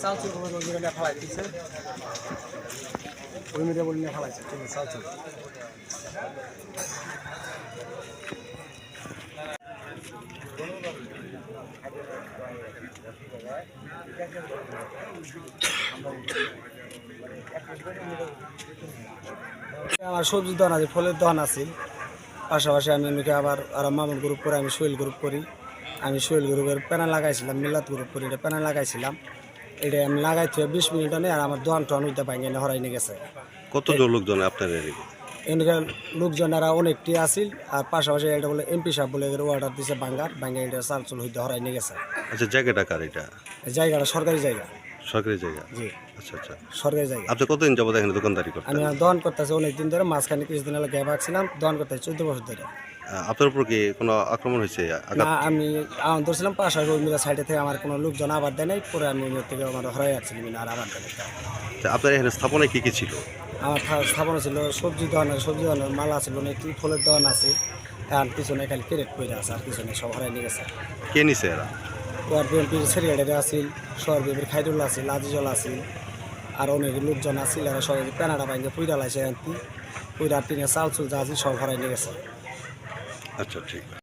Salsu kalau orang nak halal itu, orang dia boleh halal itu, ini salsu. আমার সবজি দোকান আছে, ফলের দোকান আছে, পাশাপাশি আমি আবার মামুন গ্রুপ করে আমি সোহেল গ্রুপ করি। আমি সোহেল গ্রুপের প্যানেল লাগাইছিলাম, মিলাত গ্রুপ করি, এটা প্যানেল লাগাইছিলাম। এটা আমি লাগাইতে 20 মিনিট নেই, আর আমার দোকান টোয়ান উঠতে পাই না, হরাই নিয়ে গেছে। কতজন লোকজন আপনার এদিকে লোকজনেরা অনেকটি আসিল, আর পাশাপাশি এটা বলে এমপি সাহেব বলে অর্ডার দিছে বাঙ্গার এটা চালচুল হইতে হরাই নিয়ে গেছে। আচ্ছা, জায়গাটা কার? এটা জায়গাটা সরকারি জায়গা। সরকারি জায়গা? জি। আচ্ছা আচ্ছা, সরকারি জায়গা। আপনি কতদিন যাবত এখানে দোকানদারি করতেন? আমি দোকান করতেছি অনেকদিন ধরে, মাঝখানে কিছুদিন আগে গ্যাপ ছিলাম, দোকান করতেছি 14 বছর ধরে। আপনার উপর কি কোনো আক্রমণ হয়েছে? না, আমি ধরছিলাম পাশাপাশি ওই সাইডে থেকে আমার কোনো লোকজন আবার দেয় নাই, পরে আমি ওই থেকে আমার হরাই যাচ্ছিলাম আর আবার দেয়। আপনার এখানে স্থাপনায় কি কি ছিল? আমার স্থাপনা ছিল সবজি দোকানের মালা ছিল, অনেকটি ফলের দোকান আছে, আর পিছনে খালি ক্যারেট পড়ে আছে, আর পিছনে সব হরাই নিয়ে গেছে। কে নিছে এরা? ওয়ার্ড বিএনপির সেক্রেটারি আসিল, শহর বিএনপির খাইরুল্লাহ আসিল, আজিজল আসিল, আর অনেক লোকজন আসিল। আর সবাই প্যানাটা ভাঙে পুইরা লাইছে, পুইরা টিনে চাল চুল যা আছে সব হরাই নিয়ে গেছে। আচ্ছা, ঠিক আছে।